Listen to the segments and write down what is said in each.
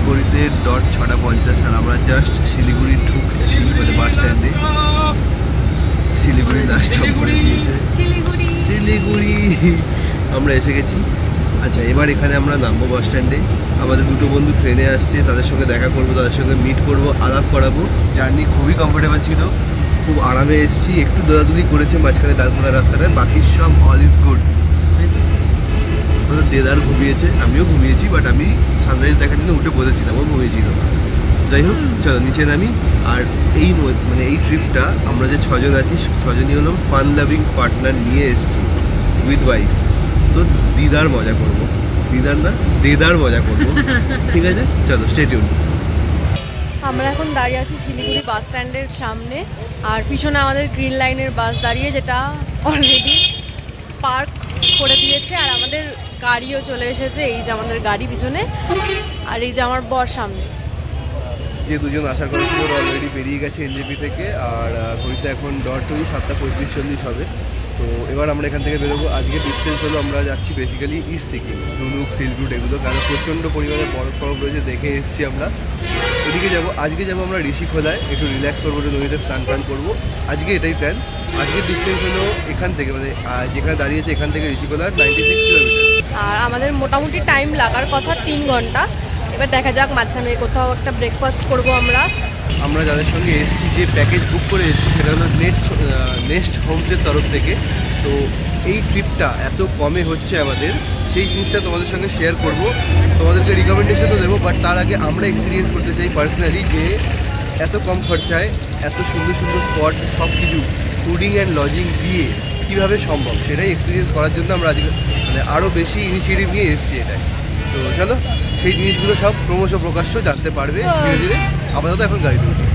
ঘড়িতে ডট 6:50 আর আমরা জাস্ট শিলিগুড়ি ঢুকছি, মানে বাস স্ট্যান্ডে। শিলিগুড়ি লাস্ট স্টপ করে দিয়েছে, শিলিগুড়ি আমরা এসে গেছি। আচ্ছা, এবার এখানে আমরা নামবো বাস স্ট্যান্ডে। আমাদের দুটো বন্ধু ট্রেনে আসছে, তাদের সঙ্গে দেখা করবো, তাদের সঙ্গে মিট করবো, আলাপ করাবো। জার্নি খুবই কমফোর্টেবল ছিল, খুব আরামে এসেছি। একটু দৌড়াদৌড়ি করেছে মাঝখানে ডালখোলা রাস্তাটায়, বাকি সব অল ইজ গুড। দেদার ঘুমিয়েছে, আমিও ঘুমিয়েছি, বাট আমি সানরাইজ দেখার জন্য উঠে বসেছিলাম, ও ঘুমিয়েছিল। যাই হোক, চলো নিচে নামি। আর এই মানে এই ট্রিপটা আমরা যে 6 জন আছি, 6 জনই হলাম ফান লাভিং পার্টনার নিয়ে এসেছি উইথ ওয়াইফ। তো দিদার মজা করব, দিদার না দেদার মজা করব, ঠিক আছে? চলো স্টে টিউন। আমরা এখন দাঁড়িয়ে আছি শিলিগুড়ি বাস স্ট্যান্ডের সামনে, আর পিছনে আমাদের গ্রিন লাইনের বাস দাঁড়িয়ে, যেটা অলরেডি পার্ক করে দিয়েছে। আর আমাদের গাড়িও চলে এসেছে, এই যে আমাদের গাড়ি পিছনে, আর এই যে আমার বর সামনে। যে দুজন আসার কথা ছিল অলরেডি বেরিয়ে গেছে এনজেপি থেকে, আর ঘড়িতে এখন ডট ওই 7:35-40 হবে। তো এবার আমরা এখান থেকে বেরোবো। আজকে ডিস্টেন্স হলো, আমরা যাচ্ছি বেসিক্যালি ইস্ট সিকিম, ধুনুক, সিলরুট এগুলো, কারণ প্রচণ্ড পরিমাণে বরফ রয়েছে, দেখে এসেছি আমরা। ওদিকে যাবো। আজকে যাবো আমরা ঋষিখোলায়, একটু রিল্যাক্স করবো, একটু নদীতে স্নান করবো। আজকে এটাই প্ল্যান। আজকের ডিস্টেন্স হলো এখান থেকে, মানে যেখানে দাঁড়িয়েছে এখান থেকে ঋষিখোলার 96 কিলোমিটার। আর আমাদের মোটামুটি টাইম লাগার কথা 3 ঘন্টা। এবার দেখা যাক, মাঝখানে কোথাও একটা ব্রেকফাস্ট করবো আমরা যাদের সঙ্গে এসেছি, যে প্যাকেজ বুক করে এসেছি, সেটা হলো নেক্সট হোমসের তরফ থেকে। তো এই ট্রিপটা এত কমে হচ্ছে আমাদের, সেই জিনিসটা তোমাদের সঙ্গে শেয়ার করব, তোমাদেরকে রিকমেন্ডেশনও দেবো। বাট তার আগে আমরা এক্সপিরিয়েন্স করতে চাই পার্সোনালি, যে এত কম খরচায় এত সুন্দর সুন্দর স্পট, সব কিছু ফুডিং অ্যান্ড লজিং দিয়ে কীভাবে সম্ভব, সেটাই এক্সপিরিয়েন্স করার জন্য আমরা আজকে মানে আরও বেশি ইনিশিয়েটিভ নিয়ে এসেছি এটাই। তো চলো, সেই জিনিসগুলো সব ক্রমশ প্রকাশ্য জানতে পারবে ধীরে ধীরে। আপাতত এখন গাড়িতে উঠি।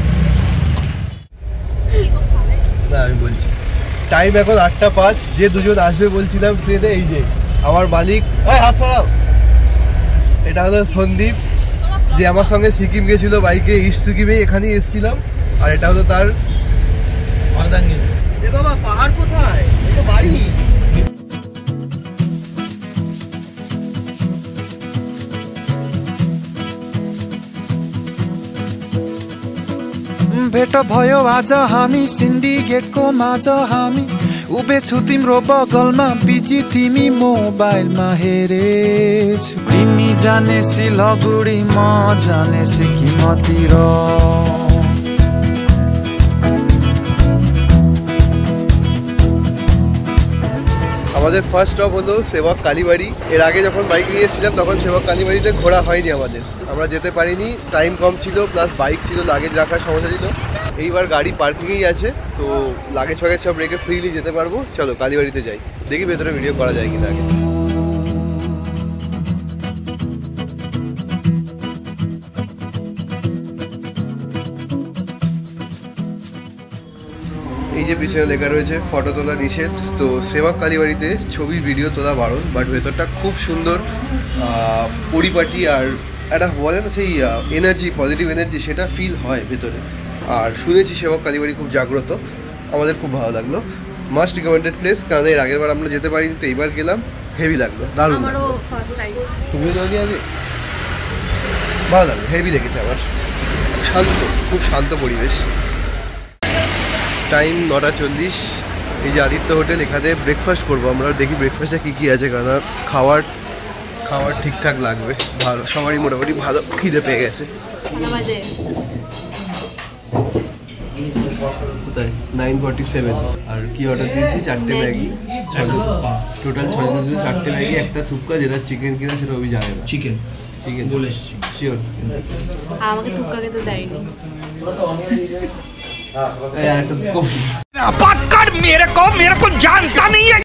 না, আমি বলছি টাইম এখন 8:05। যে দুজন আসবে বলছিলাম ট্রেনে, এই যে আমার মালিক, হাত সরাও। এটা হলো সন্দীপ, যে আমার সঙ্গে সিকিম গেছিল বাইকে, ইস্ট সিকিমে এখানেই এসেছিলাম। আর এটা হলো তার বাবা, পাহাড় কোথায়? বাড়ি। भेट भयो आज हामी सिन्डिकेटको माझ हामी उभिछु तिम्रो बगलमा बिजी तिमी मोबाइलमा हेरेछु तिमी जाने सिलगुडी म जाने सिक्किमतिर আমাদের ফার্স্ট স্টপ হলো সেবক কালীবাড়ি। এর আগে যখন বাইক নিয়ে এসেছিলাম তখন সেবক কালীবাড়িতে ঘোরা হয়নি আমাদের, আমরা যেতে পারিনি, টাইম কম ছিল, প্লাস বাইক ছিল, লাগেজ রাখার সমস্যা ছিল। এইবার গাড়ি পার্কিংয়েই আছে, তো লাগেজ ফাগেজ সব রেখে ফ্রিলি যেতে পারবো। চলো কালীবাড়িতে যাই, দেখি ভেতরে ভিডিও করা যায় কিনা আগে। এই যে পিছনে লেখা রয়েছে ফটো তোলা নিষেধ। তো সেবক কালীবাড়িতে ছবি ভিডিও তোলা বারণ, বাট ভেতরটা খুব সুন্দর, পরিপাটি, আর একটা বলে না সেই এনার্জি, পজিটিভ এনার্জি, সেটা ফিল হয় ভেতরে। আর শুনেছি সেবক কালীবাড়ি খুব জাগ্রত, আমাদের খুব ভালো লাগলো। মাস্ট রিকমেন্ডেড প্লেস, কারণ এর আগের বার আমরা যেতে পারিনি, তো এইবার গেলাম, হেভি লাগলো, দারুণ। তুমিও যাওনি আগে? ভালো লাগলো, হেভি লেগেছে আমার, শান্ত, খুব শান্ত পরিবেশ। টাইম 9:40। এই যে আদিত্য হোটেল, এখানে ব্রেকফাস্ট করবো আমরা, দেখি ব্রেকফাস্টে কী কী আছে, কারণ খাওয়ার ঠিকঠাক লাগবে, ভালো, সবারই মোটামুটি ভালো খিদে পেয়ে গেছে। কোথায়? 9:47। আর কি অর্ডার দিয়েছি? 4টে ম্যাগি, টোটাল 6 জন, 4টে ম্যাগি, একটা থুপকা, যেটা চিকেন কিনা সেটা ওই জানে না। চিকেন বলে এসছি, শিওর। আমাকে থুপকা খেতে দেয়নি। बात कर मेरे को जानता नहीं है।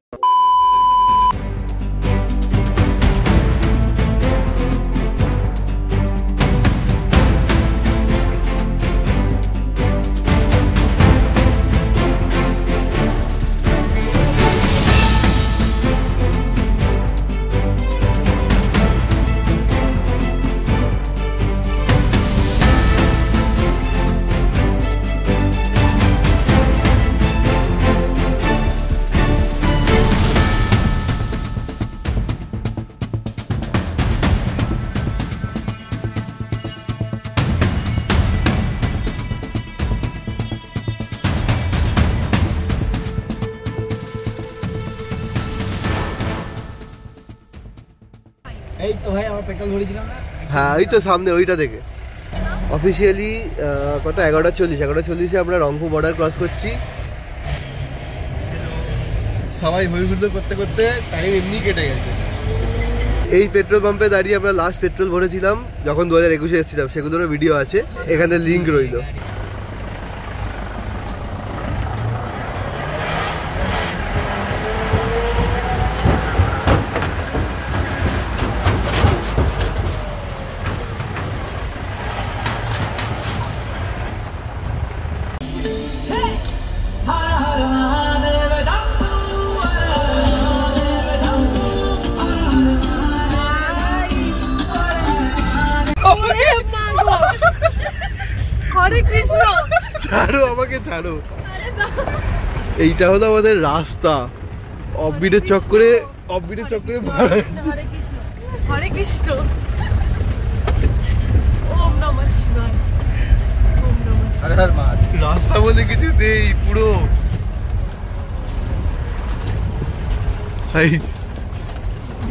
হ্যাঁ ওই তো সামনে ওইটা থেকে। অফিসিয়ালি কত 11:40 আমরা রংপুর বর্ডার ক্রস করছি। সবাই হইহুল্লোড় করতে করতে টাইম এমনি কেটে গেছে। এই পেট্রোল পাম্পে দাঁড়িয়ে আমরা লাস্ট পেট্রোল ভরেছিলাম যখন 2021-এ এসেছিলাম, সেগুলোরও ভিডিও আছে, এখানে লিঙ্ক রইল। হরে কৃষ্ণ, ছাড়ো আমাকে ছাড়ো। এইটা হলো আমাদের রাস্তা। অফবিটের চক্করে হরে কৃষ্ণ, হরে কৃষ্ণ, ওম নমঃ শিবায়, ওম নমঃ শিবায়। রাস্তা বলে কিছু নেই পুরো। भाई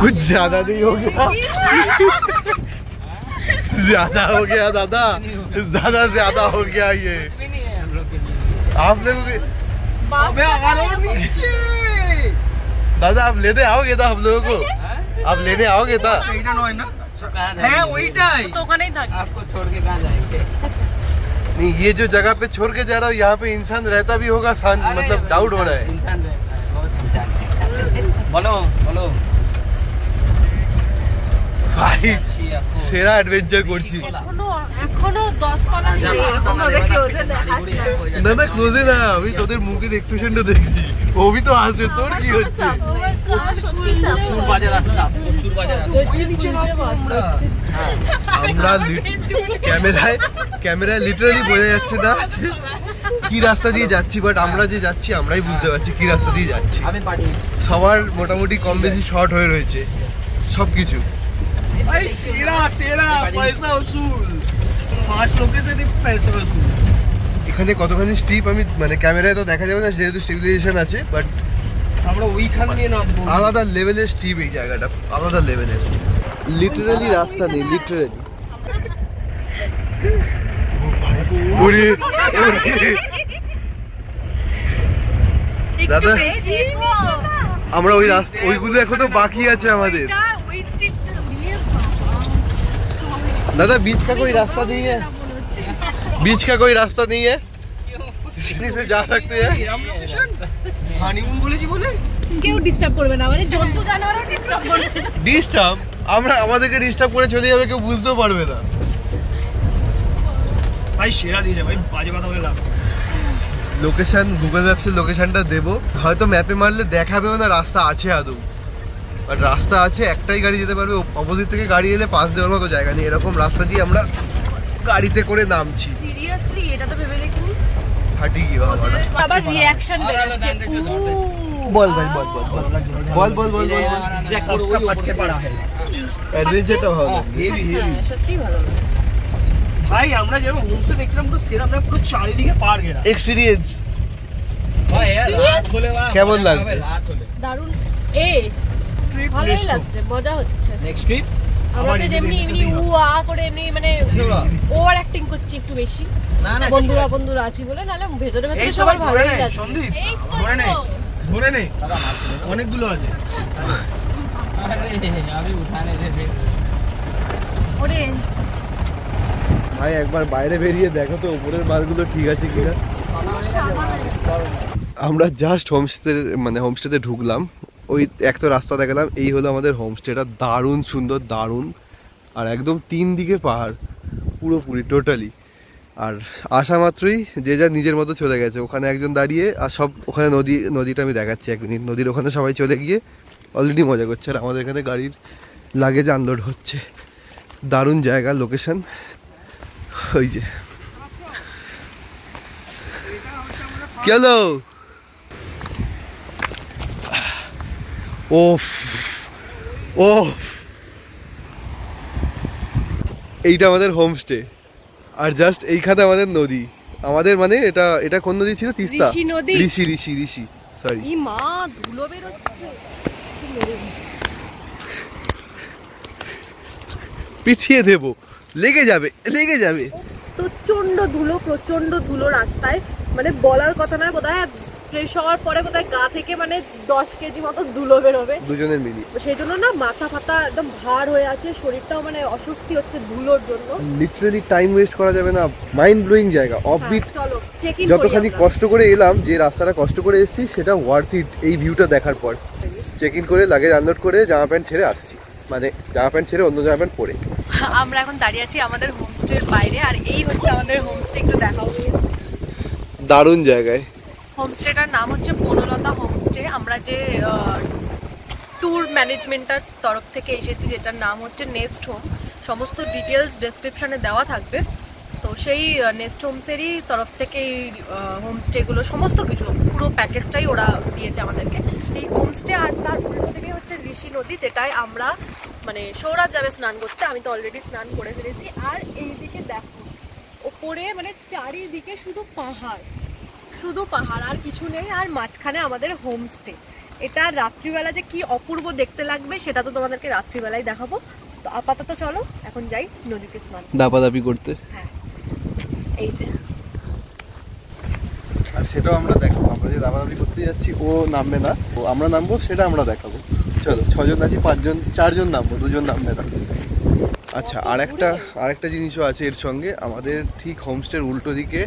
कुछ ज्यादा नहीं हो गया? ज्यादा हो गया दादा, ज्यादा हो गया ये। आप लोगों के दादा आप लेने आओगे था हम लोगों को? आप लेने आओगे था? তো ওখানেই থাকি। आपको छोड़ के कहाँ जाएंगे? नहीं, ये जो जगह पे छोड़ के जा रहा हूँ यहाँ पे इंसान रहता भी होगा, मतलब डाउट हो रहा है। इंसान रहता है, बहुत इंसान है। बोलो बोलो भाई সেরা অ্যাডভেঞ্চার করছি। এখনো 10 তলা না না ক্লোজে না, আমি তোদের মুখের এক্সপ্রেশনটা দেখছি। ওবি তো আসছে, তোর কি হচ্ছে? প্রচুর বাজে রাস্তা, প্রচুর বাজে রাস্তা। আমরা ক্যামেরায় লিটারালি বোঝা যাচ্ছে না কি রাস্তা দিয়ে যাচ্ছি, বাট আমরা যে যাচ্ছি আমরাই বুঝতে পারছি কি রাস্তা দিয়ে যাচ্ছি। আমি পারি সবার মোটামুটি কম বেশি শর্ট হয়ে রয়েছে সবকিছু। भाई सेरा पैसा वसूल 5 लोगों से पैसा वसूल। এখানে কতখানি স্টিপ আমি মানে ক্যামেরায় তো দেখা যাবে না যেহেতু স্টেবিলাইজেশন আছে, বাট আমরা ওইখান দিয়ে নামবো। আলাদা লেভেলের স্টিপ এই জায়গাটা, আলাদা লেভেলের। লিটারালি রাস্তা নেই, লিটারালি। দাদা আমরা ওই রাস্তা ওইগুলো এখনো বাকি আছে আমাদের। दादा बीच का कोई रास्ता नहीं है? बीच का कोई रास्ता नहीं है? इसी से जा सकते हैं? হানিমুন বলেছি বলে কেউ ডিস্টার্ব করবে না, মানে জন্তু জানোয়ারও ডিস্টার্ব করবে না। ডিস্টার্ব আমরা আমাদেরকে ডিস্টার্ব করে চলে যাবে, কেউ বুঝতেও পারবে না। ভাই সেরা দিয়েছে ভাই, বাজে কথা বলে লাভ। লোকেশন গুগল ম্যাপসের লোকেশনটা দেবো, হয়তো ম্যাপে মারলে দেখাবেও না রাস্তা আছে আদৌ, বাট রাস্তা আছে, একটাই গাড়ি যেতে পারবে। অপোজিট থেকে গাড়ি এলে পাস দেওয়ার মতো জায়গা নেই, এরকম রাস্তা দিয়ে আমরা গাড়িতে করে নামছি। সিরিয়াসলি এটা তো ভেবে দেখিনি। হাঁটি কি বাবা, আবার রিঅ্যাকশন বেরোচ্ছে। বল ভাই বল বল বল বল বল বল বল सबका पटके पड़ा है অ্যাডভেঞ্চারটা ভালো। সত্যি ভালো লাগছে ভাই। আমরা যেরকম হোমস্টে দেখছিলাম পুরো সেরা, আমরা পুরো চারিদিকে পার ঘেরা। এক্সপেরিয়েন্স ভাই यार রাত হলে কেমন লাগছে? দারুণ। ভালোই লাগছে, মজা হচ্ছে। নেক্সট ট্রিপ আমরা তো যেমনি এমনি উ আ করে এমনি মানে ওভার অ্যাক্টিং করছি একটু বেশি, না না বন্ধুরা আছি বলে, নাহলে ভেতরে ভেতরে সবার ভালোই লাগছে। সন্দীপ এই তো ধরে নে ধরে নে, অনেকগুলো আছে। আমি উঠানে দেবে ওরে ভাই একবার বাইরে বেরিয়ে দেখো তো উপরের মালগুলো ঠিক আছে কিনা। আমরা জাস্ট হোমস্টেতে ঢুকলাম, ওই এক তো রাস্তা দেখালাম, এই হলো আমাদের হোমস্টেটা। দারুণ সুন্দর, দারুণ, আর একদম 3 দিকে পাহাড় পুরোপুরি টোটালি। আর আসা মাত্রই যে যা নিজের মতো চলে গেছে, ওখানে একজন দাঁড়িয়ে, আর সব ওখানে নদীটা আমি দেখাচ্ছি 1 মিনিট। নদীর ওখানে সবাই চলে গিয়ে অলরেডি মজা করছে, আর আমাদের এখানে গাড়ির লাগেজ আনলোড হচ্ছে। দারুণ জায়গা, লোকেশন। ওই যে চলো। ওফ ওফ, এইটা আমাদের হোমস্টে, আর জাস্ট এইখানে আমাদের নদী। আমাদের মানে এটা কোন নদী ছিল? তিস্তা, ঋষি নদী। ঋষি সরি। এই মা ধুলো বের হচ্ছে। পিঠিয়ে দেবো, লেগে যাবে লেগে যাবে। প্রচন্ড ধুলো রাস্তায়, মানে বলার কথা নয়। বোধহয় ফ্রেশ হওয়ার পরে বোধহয় গা থেকে মানে 10 কেজি মতো ধুলো বেরোবে দুজনের মিলিয়ে। সেই জন্য না মাথা ফাতা একদম ভার হয়ে আছে, শরীরটাও মানে অস্বস্তি হচ্ছে ধুলোর জন্য। লিটারালি টাইম ওয়েস্ট করা যাবে না, মাইন্ড ব্লোয়িং জায়গা, অফবিট। চলো চেক ইন। যতখানি কষ্ট করে এলাম, যে রাস্তাটা কষ্ট করে এসেছি সেটা ওয়ার্থ ইট এই ভিউটা দেখার পর। চেক ইন করে লাগেজ আনলোড করে জামা প্যান্ট ছেড়ে আসছি, মানে জামা প্যান্ট ছেড়ে অন্য জামা প্যান্ট পরে। আমরা এখন দাঁড়িয়ে আছি আমাদের হোমস্টের বাইরে, আর এই হচ্ছে আমাদের হোমস্টে। একটু দেখাও দারুণ জায়গায়। হোমস্টেটার নাম হচ্ছে বনলতা হোমস্টে। আমরা যে ট্যুর ম্যানেজমেন্টের তরফ থেকে এসেছি, যেটার নাম হচ্ছে নেস্ট হোম। সমস্ত ডিটেলস ডেসক্রিপশনে দেওয়া থাকবে। তো সেই নেস্ট হোমসেরই তরফ থেকে এই হোমস্টেগুলো সমস্ত কিছু পুরো প্যাকেজটাই ওরা দিয়েছে আমাদেরকে। এই হোমস্টে আর তার উল্টো থেকে হচ্ছে ঋষি নদী, যেটায় আমরা মানে সৌরভ যাবে স্নান করতে। আমি তো অলরেডি স্নান করে ফেলেছি। আর এইদিকে দেখো ওপরে মানে চারিদিকে শুধু পাহাড় আর কিছু নেই, আর মাঝখানে আমাদের হোমস্টে। এটা রাত্রিবেলা যে কি অপূর্ব দেখতে লাগবে সেটা তো তোমাদেরকে রাত্রিবেলায় দেখাবো। তো আপাতত চলো এখন যাই নদীতে স্নান দাপাদাপি করতে। হ্যাঁ এই যে, আর সেটাও আমরা দেখাবো। আমরা যে দাপাদাপি করতে যাচ্ছি ও নামবে না, ও আমরা নামবো, সেটা আমরা দেখাবো। চলো 6 জন আছি, 5 জন 4 জন নামবো, 2 জন নামবে না। আচ্ছা, আরেকটা জিনিসও আছে এর সঙ্গে। আমাদের ঠিক হোমস্টের উল্টো দিকে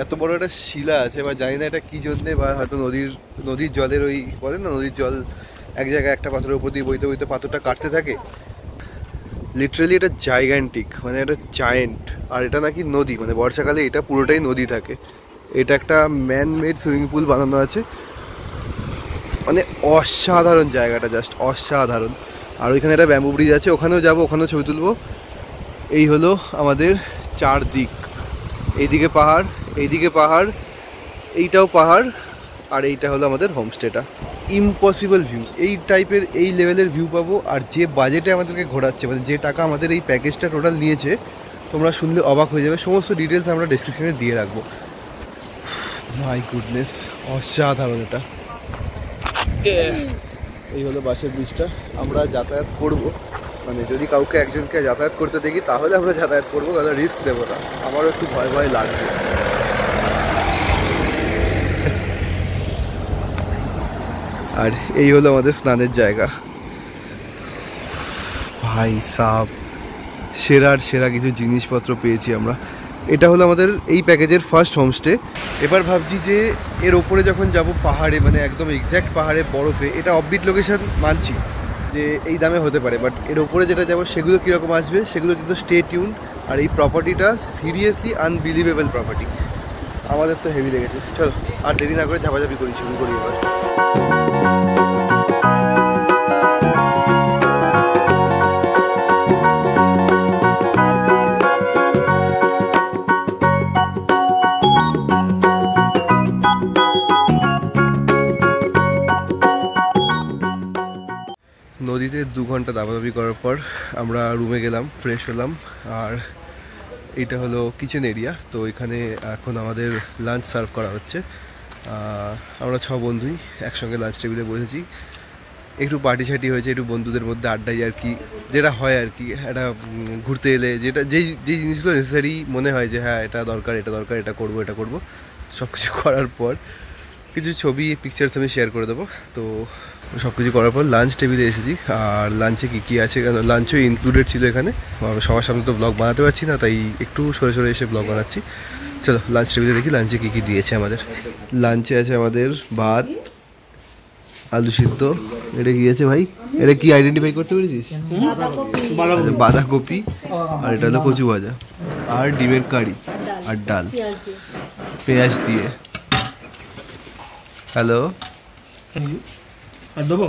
এত বড় একটা শিলা আছে, বা জানি না এটা কী জন্যে, বা হয়তো নদীর জলের ওই বলে না, নদীর জল এক জায়গায় একটা পাথরের উপর দিয়ে বইতে বইতে পাথরটা কাটতে থাকে। লিটারালি এটা জাইগ্যান্টিক, মানে এটা জায়েন্ট। আর এটা নাকি নদী, মানে বর্ষাকালে এটা পুরোটাই নদী থাকে। এটা একটা ম্যান মেড সুইমিং পুল বানানো আছে, মানে অসাধারণ জায়গাটা, জাস্ট অসাধারণ। আর ওইখানে একটা ব্যাম্বু ব্রিজ আছে, ওখানেও যাবো, ওখানেও ছবি তুলবো। এই হলো আমাদের চারদিক, এইদিকে পাহাড়, এইদিকে পাহাড়, এইটাও পাহাড়, আর এইটা হলো আমাদের হোমস্টেটা। ইম্পসিবল ভিউ, এই টাইপের এই লেভেলের ভিউ পাবো। আর যে বাজেটে আমাদেরকে ঘোরাচ্ছে, মানে যে টাকা আমাদের এই প্যাকেজটা টোটাল নিয়েছে, তোমরা শুনলে অবাক হয়ে যাবে। সমস্ত ডিটেলস আমরা ডেসক্রিপশনে দিয়ে রাখবো। মাই গুডনেস, অসাধারণ এটা। এই হলো বাসের ব্রিজটা। আমরা যাতায়াত করব, মানে যদি কাউকে একজনকে যাতায়াত করতে দেখি তাহলে আমরা যাতায়াত করবো, তাহলে রিস্ক দেবো না। আমারও একটু ভয় লাগবে। আর এই হলো আমাদের স্নানের জায়গা। ভাই সাব, সেরা কিছু জিনিসপত্র পেয়েছি আমরা। এটা হলো আমাদের এই প্যাকেজের ফার্স্ট হোমস্টে। এবার ভাবছি যে এর ওপরে যখন যাব পাহাড়ে, মানে একদম এক্স্যাক্ট পাহাড়ে বরফে, এটা অফবিট লোকেশন মানছি যে এই দামে হতে পারে, বাট এর ওপরে যেটা যাবো সেগুলো কীরকম আসবে সেগুলো কিন্তু স্টে টিউন। আর এই প্রপার্টিটা সিরিয়াসলি আনবিলিভেবল প্রপার্টি, আমাদের তো হেভি লেগেছে। চলো আর দেরি না করে ঝাপাঝাপি শুরু করি এবার। নদীতে 2 ঘন্টা দাপাদাপি করার পর আমরা রুমে গেলাম, ফ্রেশ হলাম। আর এটা হলো কিচেন এরিয়া। তো এখানে এখন আমাদের লাঞ্চ সার্ভ করা হচ্ছে। আমরা 6 বন্ধুই একসঙ্গে লাঞ্চ টেবিলে বসেছি। একটু পার্টি ছাটি হয়েছে, একটু বন্ধুদের মধ্যে আড্ডাই আর কি, যেটা হয় আর কি। একটা ঘুরতে এলে যেই জিনিসগুলো নেসেসারি মনে হয় যে হ্যাঁ এটা দরকার, এটা করবো, সব কিছু করার পর কিছু ছবি পিকচার্স আমি শেয়ার করে দেবো। তো সব কিছু করার পর লাঞ্চ টেবিলে এসেছি। আর লাঞ্চে কী আছে, লাঞ্চও ইনক্লুডেড ছিল এখানে। সবার সামনে তো ব্লগ বানাতে পারছি না, তাই একটু সরে এসে ব্লগ বানাচ্ছি। চলো লাঞ্চ টেবিলে দেখি লাঞ্চে কী দিয়েছে আমাদের। লাঞ্চে আছে আমাদের ভাত, আলু সিদ্ধ। এটা কি আছে ভাই, এটা কি আইডেন্টিফাই করতে পেরেছিস? বাঁধাকপি। আর এটা হলো কচু ভাজা, আর ডিমের কারি, আর ডাল পেঁয়াজ দিয়ে। হ্যালো, আর দেবো।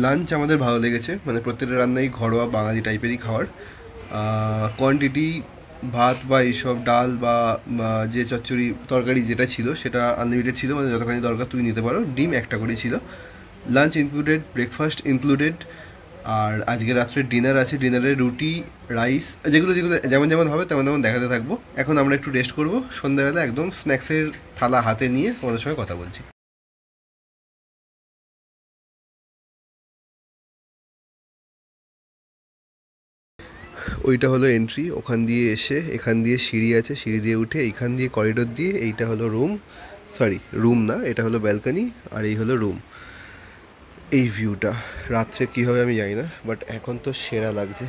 লাঞ্চ আমাদের ভালো লেগেছে, মানে প্রত্যেকটা রান্নাই ঘরোয়া বাঙালি টাইপেরই খাওয়ার। কোয়ান্টিটি ভাত বা এইসব ডাল বা যে চচ্চড়ি তরকারি যেটা ছিল সেটা আনলিমিটেড ছিল, মানে যতখানি দরকার তুই নিতে পারো। ডিম একটা করেই ছিল। Lunch included, breakfast included. আর আজকে রাত্রে ডিনার আছে, ডিনারে রুটি, রাইস, যেগুলো যেমন হবে তেমন দেখাতে থাকবো। এখন আমরা একটু রেস্ট করবো, সন্ধ্যাবেলা একদম স্ন্যাক্সের থালা হাতে নিয়ে তোমাদের সঙ্গে কথা বলছি। ওইটা হলো এন্ট্রি, ওখান দিয়ে এসে এখান দিয়ে সিঁড়ি আছে, সিঁড়ি দিয়ে উঠে এইখান দিয়ে করিডোর দিয়ে এইটা হলো রুম না, এটা হলো ব্যালকনি, আর এই হলো রুম। এই ভিউটা রাত্রে কী হবে আমি জানি না, বাট এখন তো সেরা লাগছে।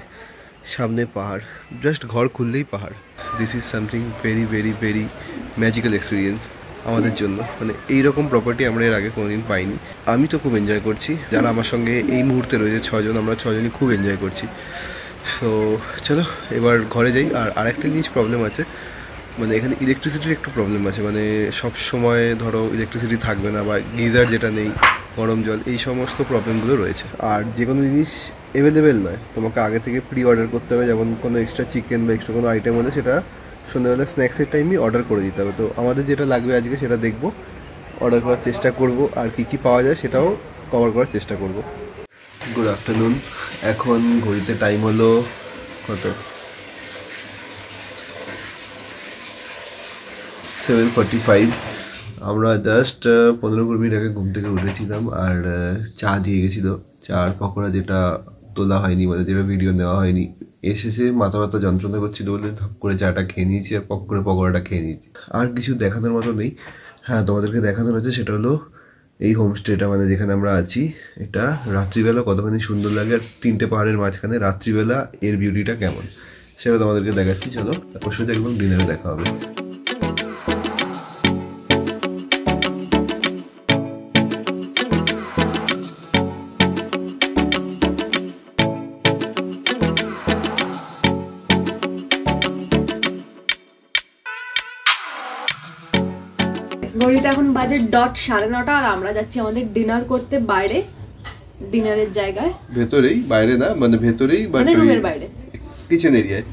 সামনে পাহাড়, জাস্ট ঘর খুললেই পাহাড়। This is something very very very magical experience আমাদের জন্য। মানে এইরকম প্রপার্টি আমরা এর আগে কোনোদিন পাইনি। আমি তো খুব এনজয় করছি, যারা আমার সঙ্গে এই মুহূর্তে রয়েছে 6 জন, আমরা 6 জনই খুব এনজয় করছি। সো চলো এবার ঘরে যাই। আর আরেকটা জিনিস প্রবলেম আছে, মানে এখানে ইলেকট্রিসিটির একটু প্রবলেম আছে। মানে সব সময় ধরো ইলেকট্রিসিটি থাকবে না, বা গিজার যেটা নেই, গরম জল, এই সমস্ত প্রবলেমগুলো রয়েছে। আর যে কোনো জিনিস অ্যাভেলেবেল নয়, তোমাকে আগে থেকে প্রি অর্ডার করতে হবে। যেমন কোনো এক্সট্রা চিকেন বা এক্সট্রা কোনো আইটেম হলে সেটা সন্ধ্যাবেলা স্ন্যাক্সের টাইমই অর্ডার করে দিতে হবে। তো আমাদের যেটা লাগবে আজকে সেটা দেখবো, অর্ডার করার চেষ্টা করব, আর কী কী পাওয়া যায় সেটাও কভার করার চেষ্টা করব। Good afternoon. এখন ঘড়িতে টাইম হলো কত, 7:45। আমরা জাস্ট 15-20 মিনিট আগে ঘুম থেকে উঠেছিলাম, আর চা দিয়ে গেছিলো, চা আর পকোড়া, যেটা তোলা হয়নি, মানে যেটা ভিডিও নেওয়া হয়নি। এসেছে মাথা ব্যথা যন্ত্রণা করছিল বলে ধপ করে চাটা খেয়ে নিয়েছি, আর পক করে পকোড়াটা খেয়ে নিয়েছি। আর কিছু দেখানোর মতো নেই। হ্যাঁ, তোমাদেরকে দেখানোর আছে সেটা হলো এই হোমস্টেটা, মানে যেখানে আমরা আছি। এটা রাত্রিবেলা কতখানি সুন্দর লাগে, আর 3টে পাহাড়ের মাঝখানে রাত্রিবেলা এর বিউটিটা কেমন সেটা তোমাদেরকে দেখাচ্ছি। চলো তারপর সাথে একদম ডিনারে দেখা হবে। ঘড়িতে এখন বাজে ডট 9:30, আর আমরা যাচ্ছি আমাদের ডিনার করতে বাইরে, ডিনারের জায়গায়। ভেতরেই, বাইরে না, মানে ভেতরেই, মানে রুমের বাইরে, কিচেন এরিয়ায়।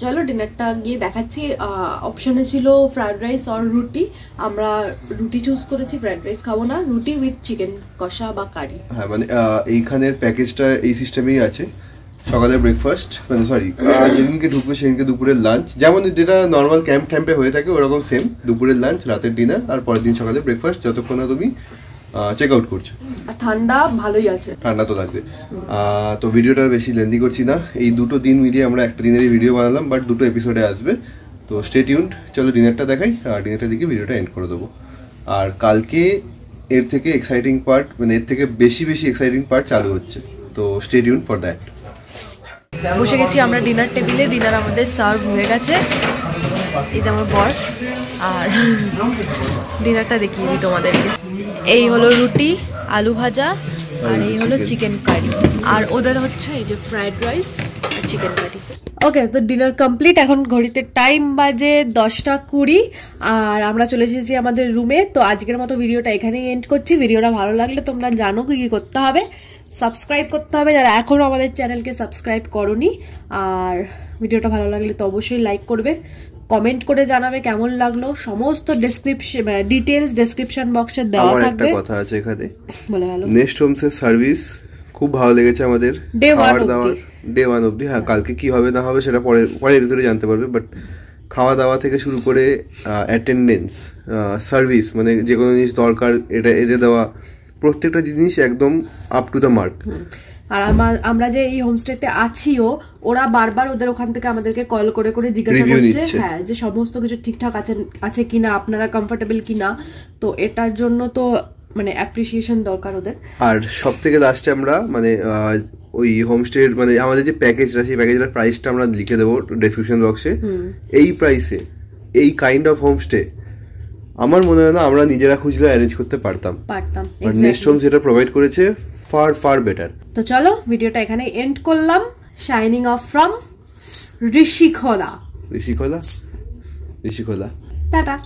চলো ডিনারটা গিয়ে দেখাচ্ছি। অপশনে ছিল ফ্রাইড রাইস আর রুটি, আমরা রুটি চুজ করেছি, ফ্রাইড রাইস খাবো না, রুটি উইথ চিকেন কষা বা কারি। হ্যাঁ, মানে এইখানের প্যাকেজটা এই সিস্টেমেই আছে। সকালের ব্রেকফাস্ট, মানে সরি, যেদিনকে ঢুকবে সেদিনকে দুপুরের লাঞ্চ, যেমন যেটা নর্মাল ক্যাম্পে হয়ে থাকে ওরকম সেম, দুপুরের লাঞ্চ, রাতের ডিনার, আর পরের দিন সকালে ব্রেকফাস্ট, যতক্ষণ না তুমি চেক আউট করছো। আর ঠান্ডা ভালোই আছে, ঠান্ডা তো লাগবে। তো ভিডিওটা বেশি লেন্দি করছি না, এই দুটো দিন মিলিয়ে আমরা একটা দিনেরই ভিডিও বানালাম, বাট দুটো এপিসোডে আসবে। তো স্টে টিউনড। চলো ডিনারটা দেখাই, আর ডিনারটা দিকে ভিডিওটা এন্ড করে দেবো। আর কালকে এর থেকে এক্সাইটিং পার্ট, মানে এর থেকে বেশি এক্সাইটিং পার্ট চালু হচ্ছে, তো স্টে টিউনড ফর দ্যাট। বসে গেছি আমরা ডিনার টেবিলে, ডিনার আমাদের সার্ভ হয়ে গেছে। এই যে আমার বর, আর ডিনারটা দেখিয়ে দিই তোমাদেরকে। এই হলো রুটি, আলু ভাজা, আর এই হলো চিকেন কারি, আর ওদের হচ্ছে এই যে ফ্রাইড রাইস আর চিকেন কারি। ওকে, তো ডিনার কমপ্লিট। এখন ঘড়িতে টাইম বাজে 10:20, আর আমরা চলে এসেছি আমাদের রুমে। তো আজকের মতো ভিডিওটা এখানেই এন্ড করছি। ভিডিওটা ভালো লাগলে তোমরা জানো কি কি করতে হবে, সাবস্ক্রাইব করতে হবে যারা এখনও আমাদের চ্যানেলকে সাবস্ক্রাইব করোনি, আর ভিডিওটা ভালো লাগলে তো অবশ্যই লাইক করবে, কমেন্ট করে জানাবে কেমন লাগলো। সমস্ত ডিটেলস ডেসক্রিপশন বক্সে দেওয়া থাকবে। একটা কথা আছে এখানে, বলে ভালো, নেক্সট হোমসের সার্ভিস খুব ভালো লেগেছে আমাদের। খাওয়ার দাওয়ার ডে 1 অবধি, হ্যাঁ কালকে কি হবে না হবে সেটা পরে এপিসোডে জানতে পারবে, বাট খাওয়া দাওয়া থেকে শুরু করে অ্যাটেন্ডেন্স, সার্ভিস, মানে যে কোনো জিনিস দরকার এটা এদের দেওয়া, প্রত্যেকটা জিনিস একদম আপ টু দ্য মার্ক। আর আমরা যে এই হোমস্টেতে আছিও, ওরা বারবার ওদের ওখান থেকে আমাদেরকে কল করে করে জিজ্ঞাসা করছে, হ্যাঁ, যে সমস্ত কিছু ঠিকঠাক আছে কিনা, আপনারা কমফোর্টেবল কিনা। তো এটার জন্য তো মানে অ্যাপ্রিসিয়েশন দরকার ওদের। আর সব থেকে লাস্টে আমরা মানে ওই হোমস্টের মানে আমাদের যে প্যাকেজটা, সেই প্যাকেজটার প্রাইসটা আমরা লিখে দেবো ডেসক্রিপশন বক্সে। এই প্রাইসে এই কাইন্ড অফ হোমস্টে আমার মনে হয় না আমরা নিজেরা খুঁজলে অ্যারেঞ্জ করতে পারতাম। বাট নেক্সট হোম যেটা প্রোভাইড করেছে ফার বেটার। তো চলো ভিডিওটা এখানে এন্ড করলাম। Shining of from Rishikhola. Tata.